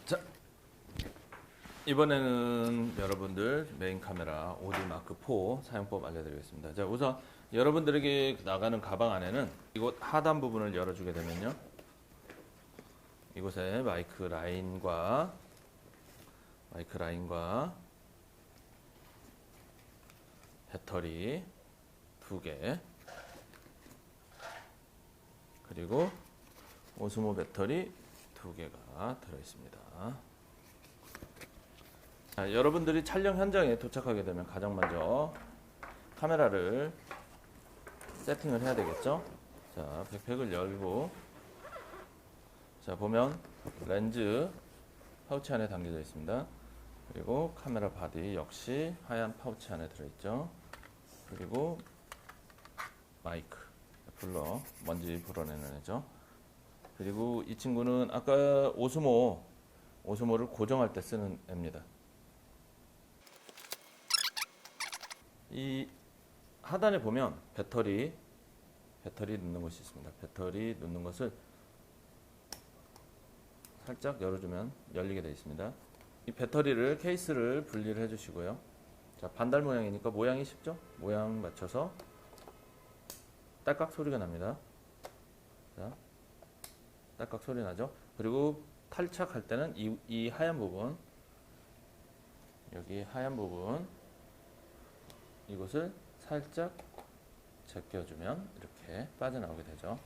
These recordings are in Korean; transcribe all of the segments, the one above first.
자, 이번에는 여러분들 메인 카메라 OD 마크 4 사용법 알려드리겠습니다. 자, 우선 여러분들에게 나가는 가방 안에는 이곳 하단 부분을 열어주게 되면요, 이곳에 마이크 라인과 배터리 2개, 그리고 오스모 배터리 2개가 들어있습니다. 자, 여러분들이 촬영 현장에 도착하게 되면 가장 먼저 카메라를 세팅을 해야 되겠죠. 자, 백팩을 열고, 자, 보면 렌즈 파우치 안에 담겨져 있습니다. 그리고 카메라 바디 역시 하얀 파우치 안에 들어있죠. 그리고 마이크, 블러, 먼지 불어내는 애죠. 그리고 이 친구는 아까 오스모를 고정할 때 쓰는 애입니다. 이 하단에 보면 배터리 넣는 곳이 있습니다. 배터리 넣는 것을 살짝 열어주면 열리게 되어 있습니다. 이 배터리를, 케이스를 분리를 해주시고요. 자, 반달 모양이니까 모양이 쉽죠? 모양 맞춰서 딸깍 소리가 납니다. 자, 딸깍 소리 나죠? 그리고 탈착할 때는 이 하얀 부분, 여기 하얀 부분, 이곳을 살짝 제껴주면 이렇게 빠져나오게 되죠.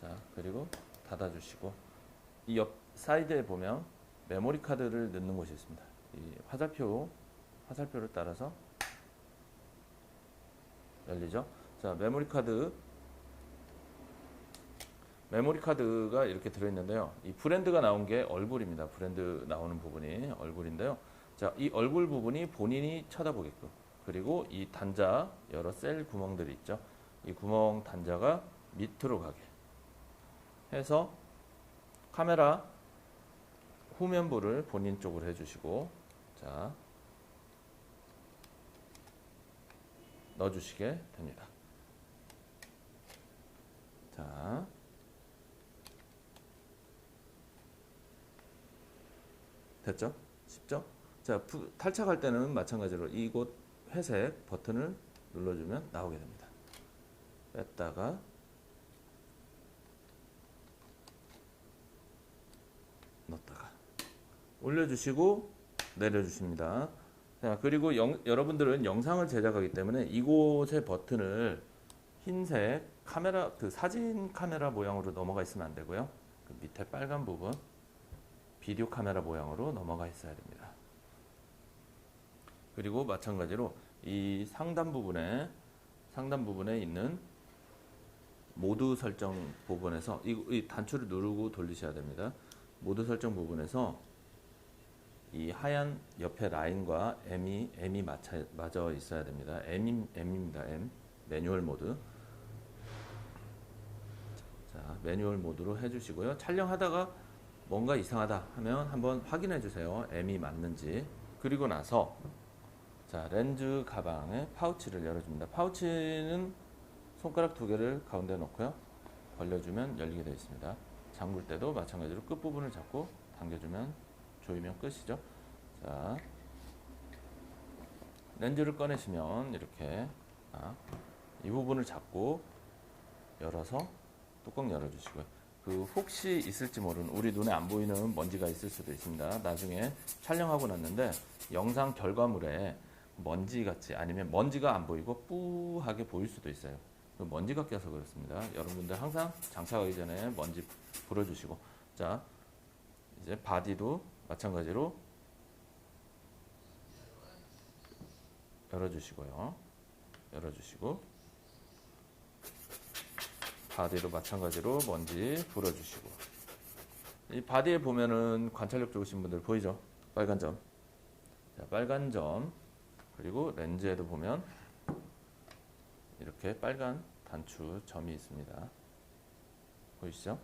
자, 그리고 닫아주시고, 이 옆 사이드에 보면 메모리 카드를 넣는 곳이 있습니다. 이 화살표를 따라서 열리죠. 자, 메모리 카드가 이렇게 들어있는데요. 이 브랜드가 나온 게 얼굴입니다. 브랜드 나오는 부분이 얼굴인데요. 자, 이 얼굴 부분이 본인이 쳐다보게끔, 그리고 이 단자, 여러 셀 구멍들이 있죠. 이 구멍 단자가 밑으로 가게 해서 카메라 후면부를 본인 쪽으로 해주시고, 자, 넣어주시게 됩니다. 자, 됐죠? 쉽죠? 자, 탈착할 때는 마찬가지로 이곳 회색 버튼을 눌러주면 나오게 됩니다. 뺐다가 넣었다가 올려주시고 내려주십니다. 자, 그리고 여러분들은 영상을 제작하기 때문에 이곳의 버튼을 흰색 카메라, 사진 카메라 모양으로 넘어가 있으면 안 되고요. 그 밑에 빨간 부분 비디오 카메라 모양으로 넘어가 있어야 됩니다. 그리고 마찬가지로 이 상단 부분에 있는 모드 설정 부분에서 이 단추를 누르고 돌리셔야 됩니다. 모드 설정 부분에서 이 하얀 옆에 라인과 M이 맞아 있어야 됩니다. M입니다. M. 매뉴얼 모드. 자, 매뉴얼 모드로 해주시고요. 촬영하다가 뭔가 이상하다 하면 한번 확인해 주세요. M이 맞는지. 그리고 나서, 자, 렌즈 가방에 파우치를 열어줍니다. 파우치는 손가락 2개를 가운데 놓고요, 벌려주면 열리게 되어 있습니다. 잠글 때도 마찬가지로 끝부분을 잡고 당겨주면, 조이면 끝이죠. 자, 렌즈를 꺼내시면 이렇게 이 부분을 잡고 열어서 뚜껑 열어주시고요. 혹시 있을지 모르는, 우리 눈에 안 보이는 먼지가 있을 수도 있습니다. 나중에 촬영하고 났는데 영상 결과물에 먼지같이, 아니면 먼지가 안 보이고 뿌하게 보일 수도 있어요. 먼지가 껴서 그렇습니다. 여러분들 항상 장착하기 전에 먼지 불어주시고, 자, 이제 바디도 마찬가지로 열어주시고요. 바디도 마찬가지로 먼지 불어주시고, 이 바디에 보면은 관찰력 좋으신 분들 보이죠? 빨간 점. 자, 빨간 점. 그리고 렌즈에도 보면 이렇게 빨간 단추 점이 있습니다. 보이시죠?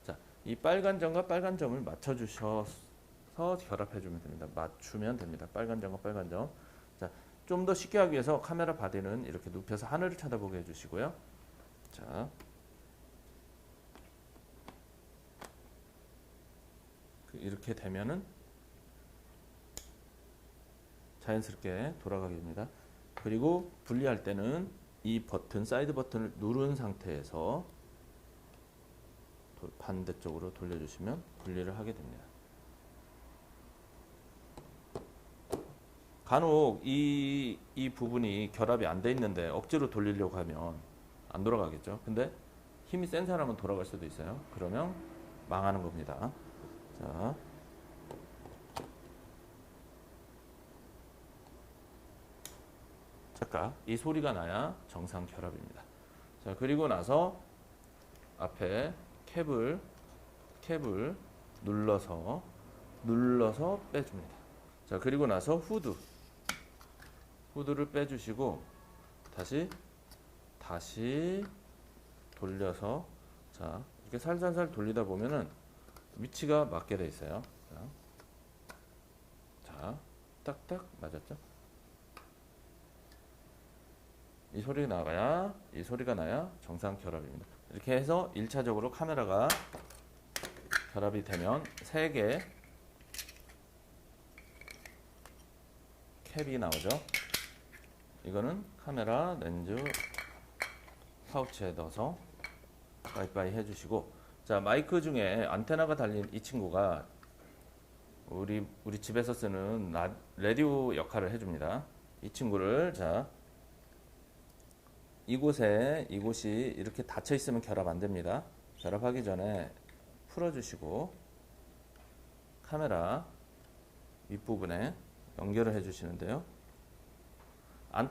자, 이 빨간 점과 빨간 점을 맞춰주셔서 결합해주면 됩니다. 맞추면 됩니다. 빨간 점과 빨간 점. 자, 좀 더 쉽게 하기 위해서 카메라 바디는 이렇게 눕혀서 하늘을 쳐다보게 해주시고요. 자, 이렇게 되면은 자연스럽게 돌아가게 됩니다. 그리고 분리할 때는 이 버튼, 사이드 버튼을 누른 상태에서 반대쪽으로 돌려주시면 분리를 하게 됩니다. 간혹 이 부분이 결합이 안 돼 있는데 억지로 돌리려고 하면 안 돌아가겠죠. 근데 힘이 센 사람은 돌아갈 수도 있어요. 그러면 망하는 겁니다. 자, 잠깐 이 소리가 나야 정상 결합입니다. 자, 그리고 나서 앞에 캡을 눌러서 빼줍니다. 자, 그리고 나서 후드를 빼주시고 다시 돌려서, 자, 이렇게 살살살 돌리다 보면은 위치가 맞게 돼 있어요. 자, 딱딱 맞았죠? 이 소리가 나야 정상 결합입니다. 이렇게 해서 1차적으로 카메라가 결합이 되면 3개 캡이 나오죠. 이거는 카메라 렌즈 파우치에 넣어서 빠이빠이 해주시고, 자, 마이크 중에 안테나가 달린 이 친구가 우리 집에서 쓰는 라디오 역할을 해줍니다. 이 친구를, 자, 이곳이 이렇게 닫혀 있으면 결합 안 됩니다. 결합하기 전에 풀어주시고 카메라 윗부분에 연결을 해주시는데요.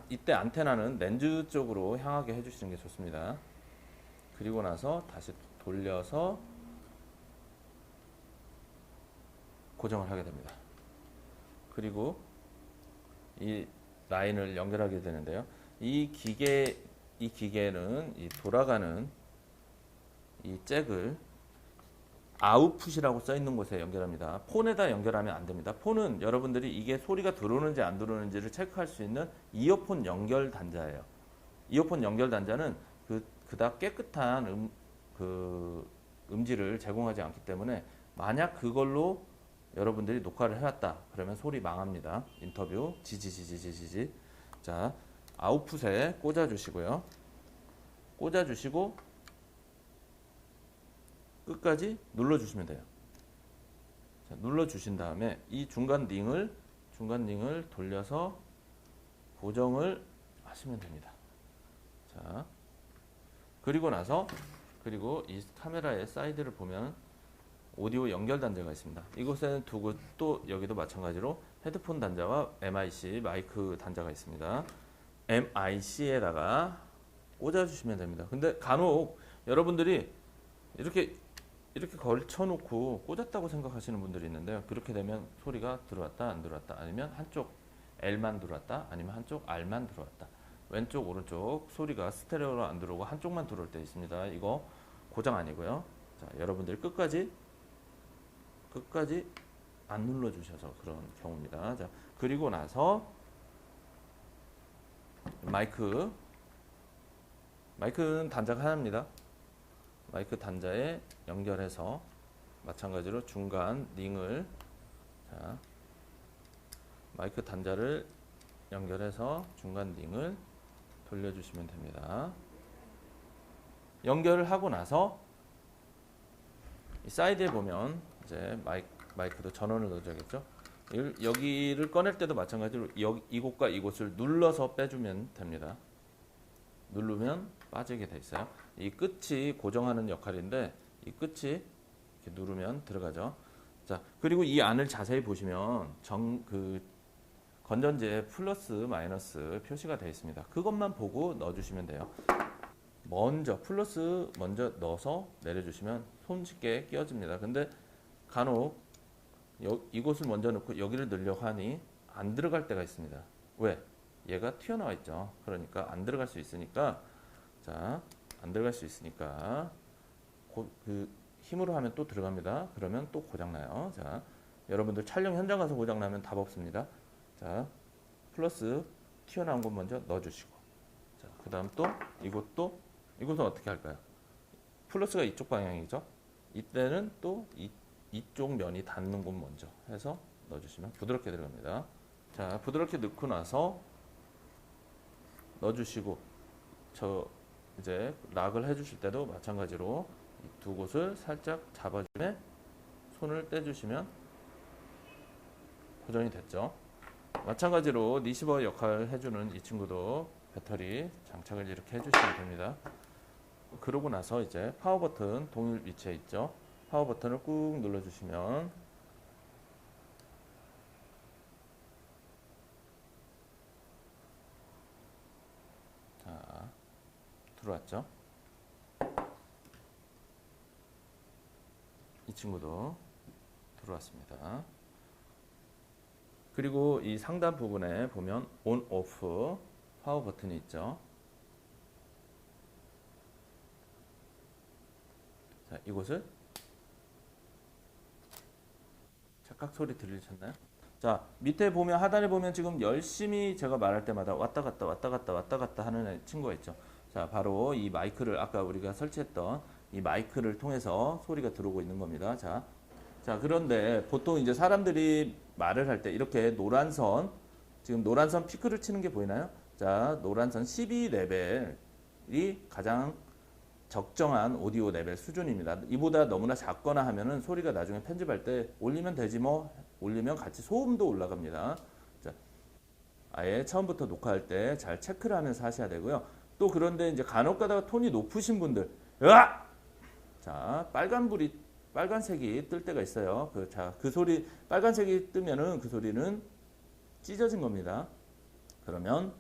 이때 안테나는 렌즈 쪽으로 향하게 해주시는 게 좋습니다. 그리고 나서 다시 돌려서 고정을 하게 됩니다. 그리고 이 라인을 연결하게 되는데요. 이 기계는 이 돌아가는 이 잭을 아웃풋이라고 써 있는 곳에 연결합니다. 폰에다 연결하면 안 됩니다. 폰은 여러분들이 이게 소리가 들어오는지 안 들어오는지를 체크할 수 있는 이어폰 연결 단자예요. 이어폰 연결 단자는 그닥 깨끗한 음질을 제공하지 않기 때문에 만약 그걸로 여러분들이 녹화를 해왔다 그러면 소리 망합니다. 인터뷰 지지지지지지. 자, 아웃풋에 꽂아주시고요. 꽂아주시고 끝까지 눌러주시면 돼요. 자, 눌러주신 다음에 이 중간 링을 돌려서 고정을 하시면 됩니다. 자, 그리고 이 카메라의 사이드를 보면 오디오 연결 단자가 있습니다. 이곳에는 두고 또 여기도 마찬가지로 헤드폰 단자와 MIC 마이크 단자가 있습니다. MIC에다가 꽂아주시면 됩니다. 근데 간혹 여러분들이 이렇게 걸쳐놓고 꽂았다고 생각하시는 분들이 있는데요. 그렇게 되면 소리가 들어왔다 안 들어왔다, 아니면 한쪽 L만 들어왔다 아니면 한쪽 R만 들어왔다, 왼쪽 오른쪽 소리가 스테레오로 안 들어오고 한쪽만 들어올 때 있습니다. 이거 고장 아니고요. 자, 여러분들이 끝까지 안 눌러주셔서 그런 경우입니다. 자, 그리고 나서 마이크는 단자가 하나입니다. 마이크 단자에 연결해서 마찬가지로 중간 링을, 자, 마이크 단자를 연결해서 중간 링을 돌려주시면 됩니다. 연결을 하고 나서 이 사이드에 보면 이제 마이크도 전원을 넣어줘야겠죠. 여기를 꺼낼 때도 마찬가지로 이곳과 이곳을 눌러서 빼주면 됩니다. 누르면 빠지게 돼 있어요. 이 끝이 고정하는 역할인데 이 끝이 이렇게 누르면 들어가죠. 자, 그리고 이 안을 자세히 보시면 건전지에 플러스 마이너스 표시가 되어 있습니다. 그것만 보고 넣어주시면 돼요. 플러스 먼저 넣어서 내려주시면 손쉽게 끼워집니다. 근데 간혹 이곳을 먼저 넣고 여기를 넣으려고 하니 안 들어갈 때가 있습니다. 왜? 얘가 튀어나와 있죠. 그러니까 안 들어갈 수 있으니까, 자, 안 들어갈 수 있으니까 힘으로 하면 또 들어갑니다. 그러면 또 고장나요. 자, 여러분들 촬영 현장 가서 고장나면 답 없습니다. 자, 플러스 튀어나온 것 먼저 넣어주시고, 자, 그 다음 또 이곳은 어떻게 할까요? 플러스가 이쪽 방향이죠. 이때는 또 이쪽 면이 닿는 곳 먼저 해서 넣어주시면 부드럽게 들어갑니다. 자, 부드럽게 넣고 나서 넣어주시고, 저 이제 락을 해주실 때도 마찬가지로 이 두 곳을 살짝 잡아주면 손을 떼주시면 고정이 됐죠. 마찬가지로 리시버 역할을 해주는 이 친구도 배터리 장착을 이렇게 해주시면 됩니다. 그러고 나서 이제 파워 버튼 동일 위치에 있죠. 파워 버튼을 꾹 눌러주시면 자, 들어왔죠. 이 친구도 들어왔습니다. 그리고 이 상단 부분에 보면 온, 오프 파워 버튼이 있죠. 자, 이곳을 착각 소리 들리셨나요? 자, 밑에 보면 하단에 보면 지금 열심히 제가 말할 때마다 왔다 갔다 왔다 갔다 왔다 갔다 하는 친구가 있죠. 자, 바로 이 마이크를 아까 우리가 설치했던 이 마이크를 통해서 소리가 들어오고 있는 겁니다. 자, 그런데 보통 이제 사람들이 말을 할 때 이렇게 노란 선, 지금 노란 선 피크를 치는 게 보이나요? 자, 노란 선 12 레벨이 가장 적정한 오디오 레벨 수준입니다. 이보다 너무나 작거나 하면은 소리가 나중에 편집할 때 올리면 되지 뭐, 올리면 같이 소음도 올라갑니다. 자, 아예 처음부터 녹화할 때 잘 체크를 하면서 하셔야 되고요. 또 그런데 이제 간혹 가다가 톤이 높으신 분들, 으악! 자, 빨간색이 뜰 때가 있어요. 그 소리, 빨간색이 뜨면은 그 소리는 찢어진 겁니다. 그러면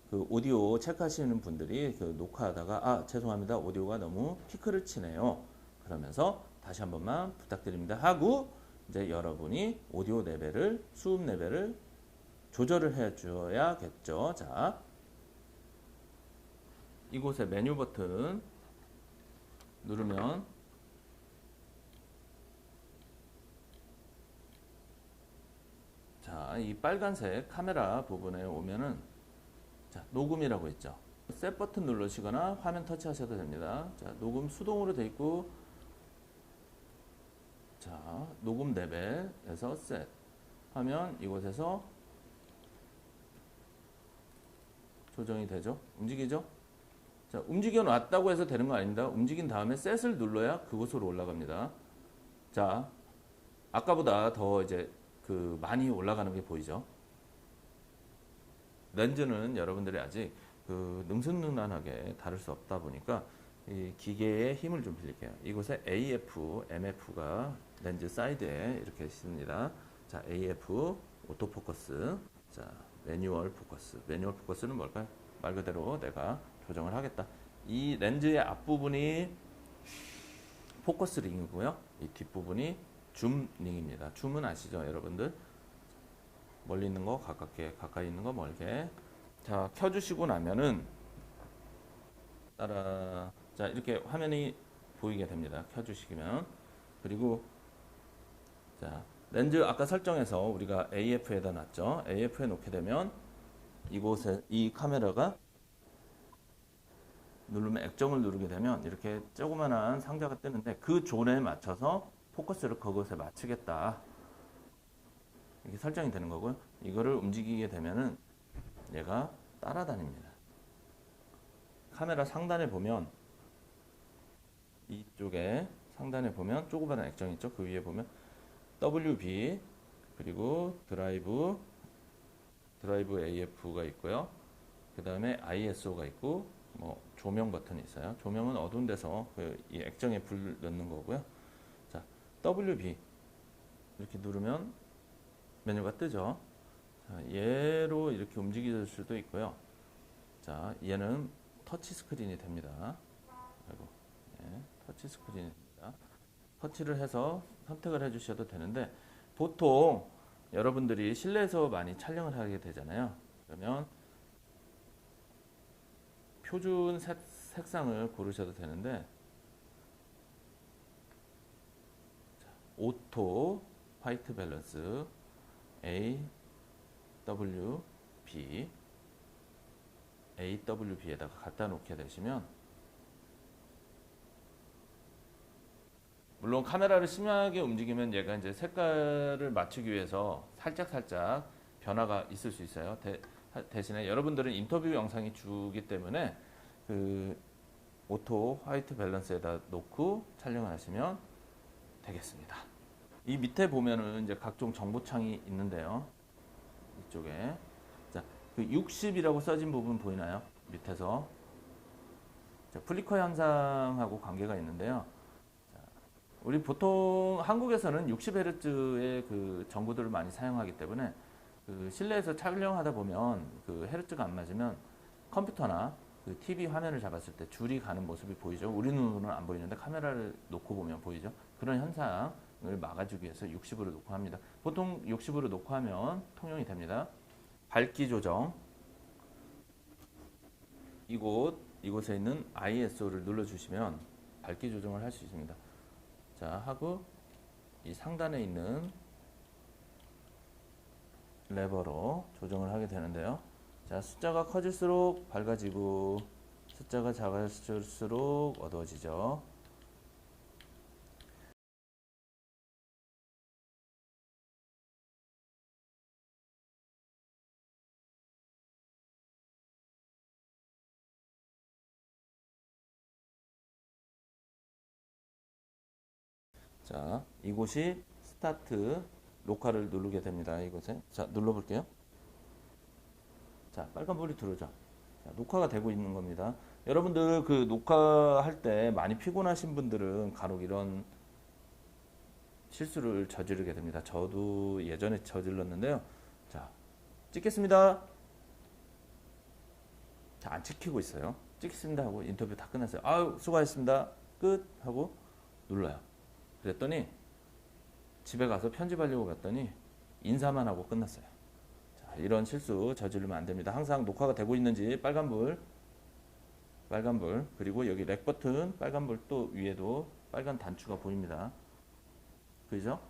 그 오디오 체크하시는 분들이 그 녹화하다가 아, 죄송합니다. 오디오가 너무 피크를 치네요. 그러면서 다시 한 번만 부탁드립니다 하고 이제 여러분이 오디오 레벨을, 수음 레벨을 조절을 해 줘야겠죠. 자, 이곳에 메뉴 버튼 누르면 자, 이 빨간색 카메라 부분에 오면은 자, 녹음이라고 있죠. 셋 버튼 누르시거나 화면 터치하셔도 됩니다. 자, 녹음 수동으로 돼 있고 자, 녹음 레벨에서 셋 하면 이곳에서 조정이 되죠. 움직이죠. 자, 움직여 놨다고 해서 되는 거 아닙니다. 움직인 다음에 셋을 눌러야 그곳으로 올라갑니다. 자, 아까보다 더 이제 그 많이 올라가는 게 보이죠. 렌즈는 여러분들이 아직 그 능수능란하게 다룰 수 없다 보니까 이 기계의 힘을 좀 빌릴게요. 이곳에 AF, MF가 렌즈 사이드에 이렇게 있습니다. 자, AF 오토포커스, 자, 매뉴얼 포커스. 매뉴얼 포커스는 뭘까요? 말 그대로 내가 조정을 하겠다. 이 렌즈의 앞부분이 포커스 링이고요. 이 뒷부분이 줌 링입니다. 줌은 아시죠, 여러분들? 멀리 있는 거 가깝게, 가까이 있는 거 멀게. 자, 켜주시고 나면은 따라, 자, 이렇게 화면이 보이게 됩니다. 켜주시면. 그리고 자, 렌즈 아까 설정해서 우리가 AF에다 놨죠. AF에 놓게 되면 이곳에 이 카메라가 누르면 액정을 누르게 되면 이렇게 조그만한 상자가 뜨는데 그 존에 맞춰서 포커스를 그것에 맞추겠다. 이렇게 설정이 되는 거고요. 이거를 움직이게 되면은 얘가 따라다닙니다. 카메라 상단에 보면 이쪽에 상단에 보면 조그마한 액정 있죠. 그 위에 보면 WB 그리고 드라이브 AF가 있고요. 그 다음에 ISO가 있고 뭐 조명 버튼이 있어요. 조명은 어두운 데서 이 액정에 불 넣는 거고요. 자, WB 이렇게 누르면 메뉴가 뜨죠. 자, 얘로 이렇게 움직일 수도 있고요. 자, 얘는 터치 스크린이 됩니다. 아이고, 예, 터치 스크린이 됩니다. 터치를 해서 선택을 해주셔도 되는데 보통 여러분들이 실내에서 많이 촬영을 하게 되잖아요. 그러면 표준 색상을 고르셔도 되는데 자, 오토 화이트 밸런스 AWB에다가 갖다 놓게 되시면 물론 카메라를 심하게 움직이면 얘가 이제 색깔을 맞추기 위해서 살짝 변화가 있을 수 있어요. 대신에 여러분들은 인터뷰 영상이 주기 때문에 그 오토 화이트 밸런스에다 놓고 촬영을 하시면 되겠습니다. 이 밑에 보면은 이제 각종 정보창이 있는데요. 이쪽에 자, 그 60이라고 써진 부분 보이나요? 밑에서 자, 플리커 현상하고 관계가 있는데요. 자, 우리 보통 한국에서는 60Hz의 그 전구들을 많이 사용하기 때문에 그 실내에서 촬영하다 보면 그 헤르츠가 안 맞으면 컴퓨터나 그 TV 화면을 잡았을 때 줄이 가는 모습이 보이죠. 우리 눈으로는 안 보이는데 카메라를 놓고 보면 보이죠. 그런 현상을 막아주기 위해서 60으로 놓고 합니다. 보통 60으로 놓고 하면 통용이 됩니다. 밝기 조정. 이곳에 있는 ISO를 눌러주시면 밝기 조정을 할 수 있습니다. 자, 하고 이 상단에 있는 레버로 조정을 하게 되는데요. 자, 숫자가 커질수록 밝아지고 숫자가 작아질수록 어두워지죠. 자, 이곳이 스타트 녹화를 누르게 됩니다. 이곳에. 자, 눌러볼게요. 자, 빨간불이 들어오죠. 자, 녹화가 되고 있는 겁니다. 여러분들 그 녹화할 때 많이 피곤하신 분들은 간혹 이런 실수를 저지르게 됩니다. 저도 예전에 저질렀는데요. 자, 찍겠습니다. 자, 안 찍히고 있어요. 찍겠습니다 하고 인터뷰 다 끝났어요. 아유, 수고하셨습니다. 끝 하고 눌러요. 그랬더니 집에 가서 편집하려고 갔더니 인사만 하고 끝났어요. 자, 이런 실수 저지르면 안 됩니다. 항상 녹화가 되고 있는지 빨간불 그리고 여기 렉 버튼 빨간불 또 위에도 빨간 단추가 보입니다. 보이죠?